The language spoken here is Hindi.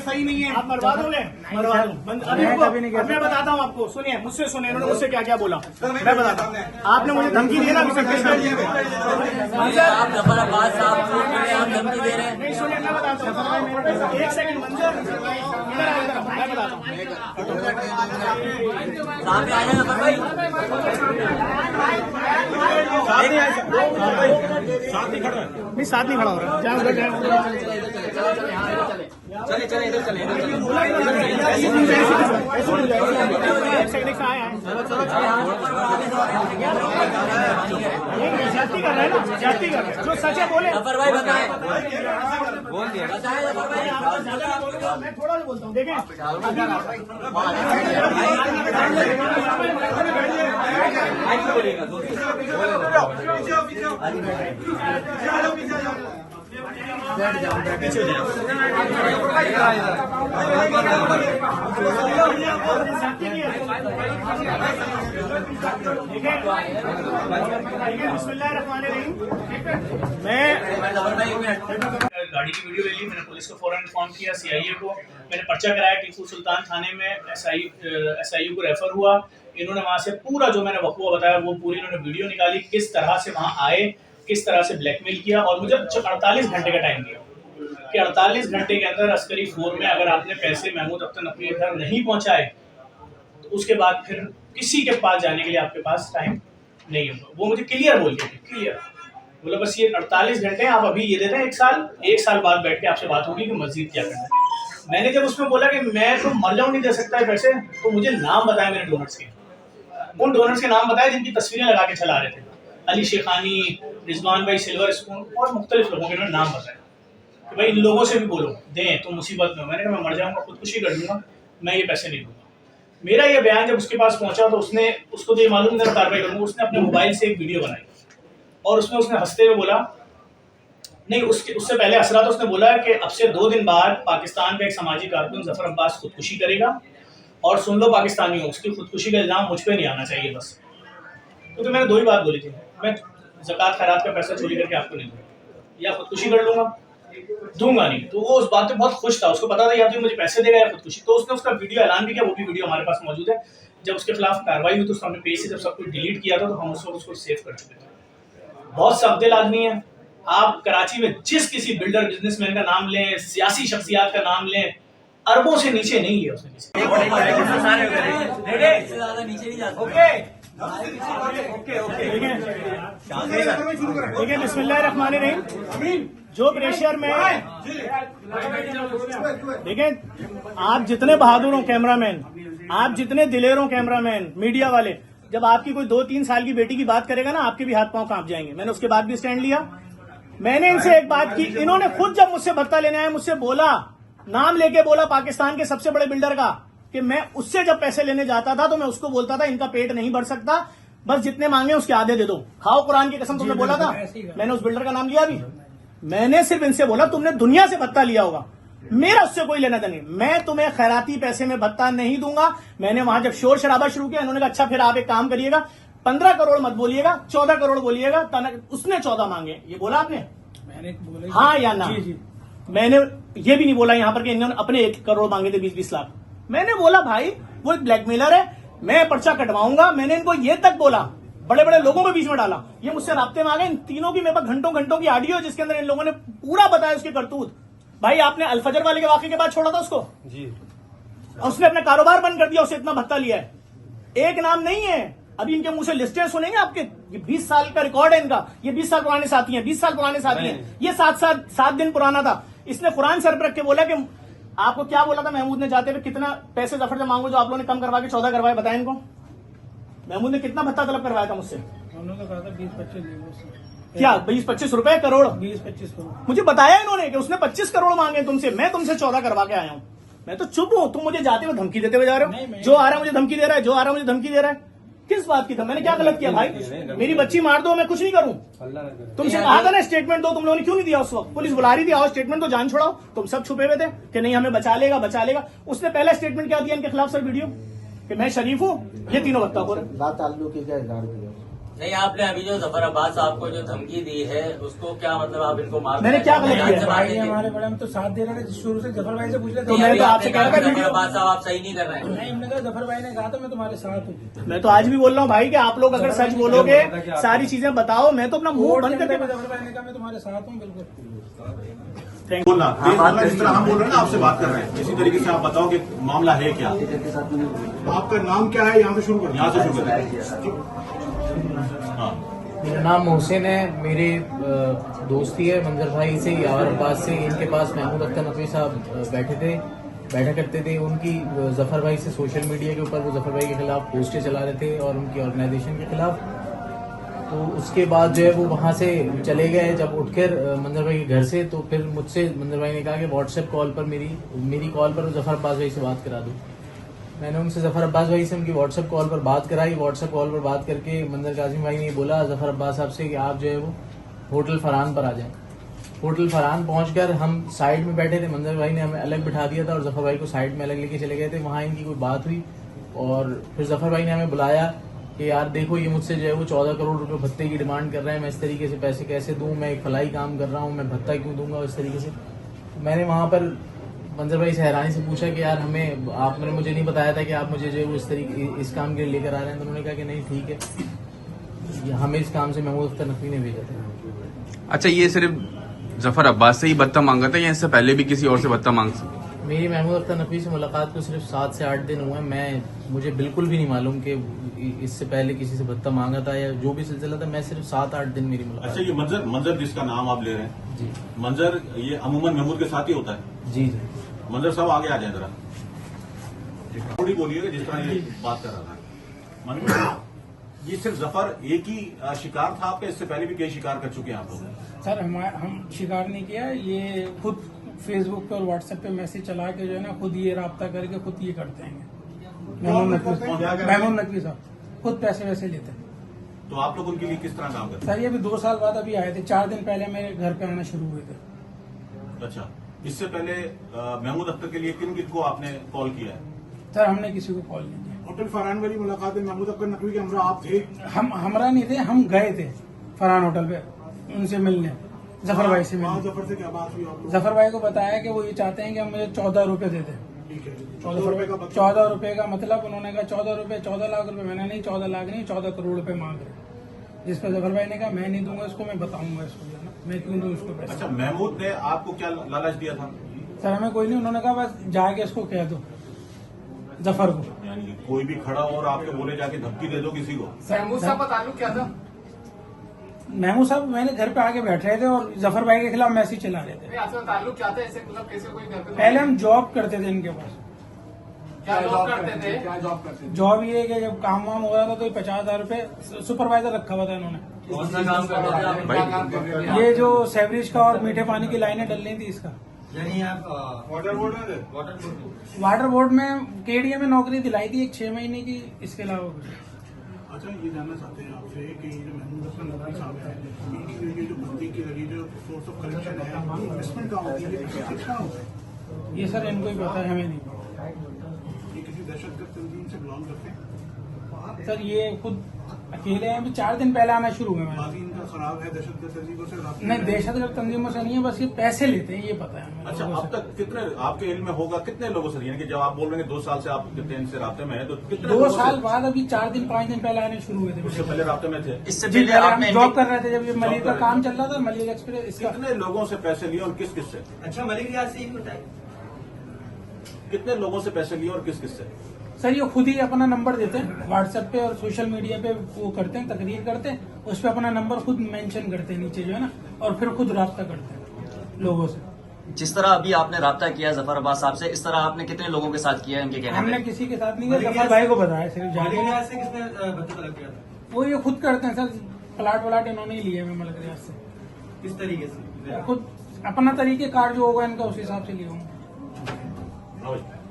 सही नहीं है। आप मरवा दोगे? मरवा दो। अब मैं बताता हूँ आपको, सुनिए, मुझसे सुनिए, इन्होंने मुझसे क्या क्या बोला मैं बताता हूँ। आपने मुझे धमकी दी ना, आप धमकी दे रहे हैं। नहीं सुनिए, मैं बताता हूँ, एक सेकंड मंजर, इधर आओ, इधर आओ, मैं बताता हूँ। सामने आ जाना भाई, साथ नहीं खड़ा, नहीं साथ नहीं खड़ा हो रहा। चले चले इधर चले ज्यादती कर रहे हैं ना, ज्यादती कर रहे हैं, जो सच है बोले। जफर भाई बताएं, बोल दिया, बताएं जफर भाई। मैं थोड़ा सा बोलता हूँ, देखें गाड़ी की वीडियो ले ली, मैंने पुलिस को फौरन इन्फॉर्म किया, सीआईए को मैंने पर्चा कराया, टीपू सुल्तान थाने में एसआईयू को रेफर हुआ। इन्होंने वहां से पूरा जो मैंने वकूआ बताया वो पूरी इन्होंने वीडियो निकाली, किस तरह से वहां आए, किस तरह से ब्लैकमेल किया, और मुझे 48 घंटे का टाइम दिया कि 48 घंटे के अंदर अस्करी फोर में अगर आपने पैसे महमूद अख्तर नकवी के घर नहीं पहुंचाए तो उसके बाद फिर किसी के पास जाने के लिए आपके पास टाइम नहीं होगा। वो मुझे क्लियर बोल के, क्लियर बोला बस ये 48 घंटे आप अभी ये देते हैं, एक साल बाद बैठ के आपसे बात होगी कि मस्जिद क्या करना है। मैंने जब उसमें बोला कि मैं तो मर जाऊं नहीं दे सकता है पैसे, तो मुझे नाम बताया मेरे डोनर्स के, उन डोनर्स के नाम बताए जिनकी तस्वीरें लगा के चला रहे थे, अली शेखानी, रिजवान भाई सिल्वर स्पून और मुख्तलिफ लोगों के नाम बताया कि भाई इन लोगों से भी बोलो दें, तो मुसीबत में। मैंने कहा मैं मर जाऊंगा, खुदकुशी कर लूंगा, मैं ये पैसे नहीं दूंगा। मेरा ये बयान जब उसके पास पहुंचा तो उसको तो ये मालूम था कार्रवाई करूंगा, उसने अपने मोबाइल से एक वीडियो बनाई और उसमें उसने हंसते हुए बोला, नहीं उससे पहले हंस रहा था, उसने बोला कि अब से 2 दिन बाद पाकिस्तान का एक समाजी कारकुन जफर अब्बास खुदकुशी करेगा, और सुन लो पाकिस्तानियों, उसकी खुदकुशी का इल्जाम मुझ पर नहीं आना चाहिए बस। क्योंकि मैंने 2 ही बात बोली थी, मैं ज़कात खैरात का पैसा चोरी करके आपको नहीं दूंगा, या खुदकुशी कर लूंगा, दूंगा नहीं। तो वो उस बात पे बहुत खुश था, उसको पता था या तो मुझे पैसे देगा या खुदकुशी। तो उसने उसका वीडियो ऐलान भी किया, वो भी वीडियो हमारे पास मौजूद है। जब उसके खिलाफ कार्रवाई हुई तो हमने पेज से जब सब कुछ डिलीट किया था तो हम उसको सेव कर चुके थे। बहुत सख्त आदमी है। आप कराची में जिस किसी बिल्डर बिजनेसमैन का नाम लें, सियासी शख्सियात का नाम लें, अरबों से नीचे नहीं है उसने किसी। देखिए बिस्मिल्लाहिर्रहमानिर्रहीम, जो प्रेशर में देखें, आप जितने बहादुर हो कैमरामैन, आप जितने दिलेर हो कैमरामैन, मीडिया वाले, जब आपकी कोई 2-3 साल की बेटी की बात करेगा ना, आपके भी हाथ पांव कांप जाएंगे। मैंने उसके बाद भी स्टैंड लिया। मैंने इनसे एक बात की, इन्होंने खुद जब मुझसे भत्ता लेने आए मुझसे बोला, नाम लेके बोला पाकिस्तान के सबसे बड़े बिल्डर का, कि मैं उससे जब पैसे लेने जाता था तो मैं उसको बोलता था इनका पेट नहीं भर सकता, बस जितने मांगे उसके आधे दे दो, खाओ कुरान की कसम। तुमने बोला था, मैंने उस बिल्डर का नाम लिया भी। मैंने सिर्फ इनसे बोला तुमने दुनिया से भत्ता लिया होगा, मेरा उससे कोई लेना देना नहीं, मैं तुम्हें खैराती पैसे में भत्ता नहीं दूंगा। मैंने वहां जब शोर शराबा शुरू किया, इन्होंने कहा अच्छा फिर आप एक काम करिएगा, 15 करोड़ मत बोलिएगा, 14 करोड़ बोलिएगा। उसने 14 मांगे, ये बोला आपने? मैंने बोला हाँ या ना? जी। मैंने ये भी नहीं बोला यहाँ पर कि इन्होंने अपने 1 करोड़ मांगे थे, 20-20 लाख। मैंने बोला भाई वो एक ब्लैकमेलर है, मैं पर्चा कटवाऊंगा। मैंने इनको ये तक बोला, बड़े बड़े लोगों के बीच में डाला। ये मुझसे राब्ते में आ गए, इन तीनों की मेरे पास घंटों की ऑडियो, जिसके अंदर इन लोगों ने पूरा बताया उसके करतूत। भाई आपने अलफजर वाले के वाकये के बाद छोड़ा था उसको जी, और उसने अपना कारोबार बंद कर दिया, उससे इतना भत्ता लिया है। एक नाम नहीं है, अभी इनके मुंह से लिस्टें सुनेंगे आपके। ये 20 साल का रिकॉर्ड है इनका, ये 20 साल पुराने साथी हैं, 20 साल पुराने साथी हैं। ये 7 दिन पुराना था। इसने कुरान सर पर रख के बोला कि आपको क्या बोला था महमूद ने जाते हुए, कितना पैसे जफर से मांगो, जो आप लोगों ने कम करवा के 14 करवाए, बताया इनको। महमूद ने कितना भत्ता तलब करवाया था मुझसे? उन्होंने कहा था 20-25 क्या 20-25 रुपए करोड़? 20-25 करोड़ मुझे बताया इन्होंने कि उसने 25 करोड़ मांगे तुमसे, मैं तुमसे 14 करवा के आया हूँ। मैं तो चुप हूँ, तुम मुझे जाते हुए धमकी देते हुए जा रहे हो। जो आ रहा है मुझे धमकी दे रहा है, जो आ रहा है मुझे धमकी दे रहा है। किस बात की था? मैंने क्या गलत किया भाई? मेरी बच्ची मार दो, मैं कुछ नहीं करूं। तुमसे कहा था ना स्टेटमेंट दो, तुम लोगों ने क्यों नहीं दिया उस वक्त? पुलिस बुला रही थी, आओ स्टेटमेंट दो, जान छोड़ाओ। तुम सब छुपे हुए थे कि नहीं हमें बचा लेगा बचा लेगा। उसने पहला स्टेटमेंट क्या दिया इनके खिलाफ सर वीडियो, कि मैं शरीफ हूँ, ये तीनों वक्ता हो रहे। नहीं, आपने अभी जो जफर अब्बास साहब को जो धमकी दी है उसको क्या मतलब आप इनको मार मैंने क्या गलत किया? भाई हमारे बड़े हम तो साथ दे रहे थे शुरू से। जफर भाई से पूछ लेते तो मैं तो आपसे कह रहा था जफर वीडियो, अब्बास साहब आप सही नहीं कर रहे हैं। नहीं, हमने कहा जफर भाई ने कहा था मैं तुम्हारे साथ हूँ। मैं तो आज भी बोल रहा हूँ भाई कि आप लोग अगर सच बोलोगे, सारी चीजें बताओ, मैं तो अपना मुंह बंद करके जफर भाई ने कहा मैं तुम्हारे साथ हूँ बिल्कुल। बोलना तेज बोलना, जिस तरह हम बोल रहे हैं ना, आपसे बात कर रहे हैं, इसी तरीके से आप बताओ कि मामला है क्या। आपका नाम क्या है? यहाँ से शुरू करें। यहाँ से शुरू करें। हाँ, मेरा नाम मोहसिन है। मेरी दोस्ती है मंजर भाई से, यावर अब्बास से। इनके पास महमूद अख्तर नकवी साहब बैठा करते थे। उनकी जफर भाई से सोशल मीडिया के ऊपर वो जफर भाई के खिलाफ पोस्टें चला रहे थे और उनकी ऑर्गेनाइजेशन के खिलाफ। तो उसके बाद जो है वो वहाँ से चले गए। जब उठकर मंजर भाई के घर से, तो फिर मुझसे मंजर भाई ने कहा कि व्हाट्सएप कॉल पर मेरी कॉल पर जफर अब्बास भाई से बात करा दो। मैंने उनसे जफर अब्बास भाई से उनकी व्हाट्सएप कॉल पर बात कराई। व्हाट्सएप कॉल पर बात करके मंजर कासिम भाई ने बोला जफर अब्बास साहब से कि आप जो है वो होटल फरहान पर आ जाएं। होटल फरहान पहुंचकर हम साइड में बैठे थे। मंजर भाई ने हमें अलग बिठा दिया था और जफर भाई को साइड में अलग लेके चले गए थे। वहाँ इनकी कोई बात हुई और फिर जफर भाई ने हमें बुलाया कि यार देखो, ये मुझसे जो है वो 14 करोड़ रुपए भत्ते की डिमांड कर रहे हैं। मैं इस तरीके से पैसे कैसे दूं? मैं एक फलाई काम कर रहा हूं, मैं भत्ता क्यों दूंगा इस तरीके से? मैंने वहां पर मंजर भाई से हैरानी से पूछा कि यार आपने मुझे नहीं बताया था कि आप मुझे जो है वो इस काम के लिए लेकर आ रहे हैं। तो उन्होंने कहा कि नहीं ठीक है, हमें इस काम से महमूद अख्तर नकवी ने भेजा था। अच्छा, ये सिर्फ जफर अब्बास से ही भत्ता मांगा था या इससे पहले भी किसी और से भत्ता मांग सकते? मेरी महमूद अख्तर नकवी से मुलाकात को सिर्फ 7 से 8 दिन हुए। मुझे बिल्कुल भी नहीं मालूम कि इससे पहले किसी से भत्ता मांगा था या जो भी सिलसिला था। मैं सिर्फ 7-8 दिन मेरी मुलाकात। अच्छा, ये मंजर जिसका नाम आप ले रहे हैं जी मंजर, ये अमूमन महमूद के साथ ही होता है। जी जी। मंजर साहब आगे आ जाए जरा, थोड़ी बोलिएगा जिस तरह ये बात कर रहा था। मंजर, ये सिर्फ जफर एक ही शिकार था आपका? इससे पहले भी कई शिकार कर चुके हैं आप लोग? सर हम शिकार नहीं किया, ये खुद फेसबुक पे और व्हाट्सएप पे मैसेज चला के जो है ना खुद ये राब्ता करके खुद ये करते हैं। महमूद नकवी साहब खुद पैसे वैसे लेते हैं। तो आप लोग उनके लिए किस तरह काम करते सर ये भी 2 साल बाद अभी आए थे। 4 दिन पहले मेरे घर पे आना शुरू हुए थे। हैं? अच्छा, इससे पहले महमूद अख्तर के लिए किन किन को आपने कॉल किया है? सर हमने किसी को कॉल नहीं किया। होटल फरहान वाली मुलाकात में महमूद अख्तर नकवी के हमरा आप थे? हमरा नहीं थे, हम गए थे फरहान होटल पे उनसे मिलने, जफर भाई से वहाँ मिलने। जफर से क्या बात हुई आप लोग? जफर भाई को बताया कि वो ये चाहते हैं कि हम मुझे 14 रुपए दे दें। ठीक है, 14 रुपए का बदला। 14 रुपए का मतलब उन्होंने कहा 14 रुपए, 14 लाख रुपए। मैंने नहीं, 14 लाख नहीं, 14 करोड़ रुपए मांग रहे। जिस पर जफर भाई ने कहा मैं नहीं दूंगा इसको, मैं बताऊंगा इसको जो है ना, मैं क्यों दूं इसको पैसे। अच्छा, महमूद ने आपको क्या लालच दिया था? सर हमें कोई नहीं, उन्होंने कहा बस जाके इसको कह दो जफर को। यानी कि कोई भी खड़ा हो और आपको बोले जाके धमकी दे दो किसी को? महमूद साहब का ताल्लुक क्या था? महमूद साहब मैंने घर पे आके बैठ रहे थे और जफर भाई के खिलाफ मैसेज चला रहे थे। आपका ताल्लुक क्या था? ऐसे मतलब कैसे कोई घर पे पहले हम जॉब करते थे इनके पास। क्या जॉब करते थे? क्या जॉब करते थे? जॉब ये है कि जब काम वाम हो रहा था तो 50,000 रुपए सुपरवाइजर रखा हुआ था इन्होंने। कौन सा काम कर रहे थे आप? क्या काम कर रहे थे? ये जो सेवरेज का और मीठे पानी की लाइनें डल रही थी इसका। यानी आप वाटर बोर्ड में थे? वाटर बोर्ड में केडीए में नौकरी दिलाई थी 6 महीने की, इसके अलावा कुछ। अच्छा, ये जानना चाहते हैं आपसे कि ये जो महमूद अख्तर नकवी साहब है, इनकी ये जो भर्ती की लगी जो सोर्स ऑफ कलेक्शन है, इन्वेस्टमेंट कहाँ होती है, कितना होता है? ये सर इनको ही पता है, हमें नहीं पता। ये किसी दहशतगर्द तंजीम से बिलोंग करते हैं? सर ये खुद अकेले हैं। अभी 4 दिन पहले आना शुरू हुए मैंने। बाकी इनका खराब है, दहशतगर्द तंजीमों से राब्ते नहीं, में? दहशतगर्द तंजीमों से नहीं है, बस ये पैसे लेते हैं, ये पता है हमें। अच्छा, लोगों अब से। तक कितने आपके इल्म में होगा, कितने लोगों से, यानी कि जब आप बोल रहे हैं 2 साल से आप कितने इनसे राब्ते में हैं, तो कितने 2 लोगों से- साल बाद अभी 4 दिन 5 दिन पहले आने शुरू हुए उससे थे। पहले राब्ते में थे? इससे जी पहले पहले हम आपने जॉब कर रहे थे जब ये मलिक कर का रहे काम थे। चल रहा था, मलिक एक्सप्रेस इसका। कितने लोगों से पैसे लिए और किस किस से? अच्छा मलिक रियाज से ही बताइए। कितने लोगों से पैसे लिए और किस किस से? सर ये खुद ही अपना नंबर देते हैं व्हाट्सएप पे और सोशल मीडिया पे, वो करते हैं, तकरीर करते हैं, उस पर अपना नंबर खुद मेंशन करते हैं नीचे जो है ना, और फिर खुद राब्ता करते हैं लोगों से। जिस तरह अभी आपने राब्ता किया जफर अब्बास साहब से, इस तरह आपने कितने लोगों के साथ किया इनके कहने हमने में? किसी के साथ नहीं किया, जफर भाई को बताया सिर्फ जाके। से किसने भत्ता लग गया था? वो ये खुद करते हैं सर, प्लाट व्लाट इन्होंने ही लिए हैं मलिक रियाज से। किस तरीके से? खुद अपना तरीके कार जो होगा इनका उस हिसाब से लिए होंगे। नमस्कार।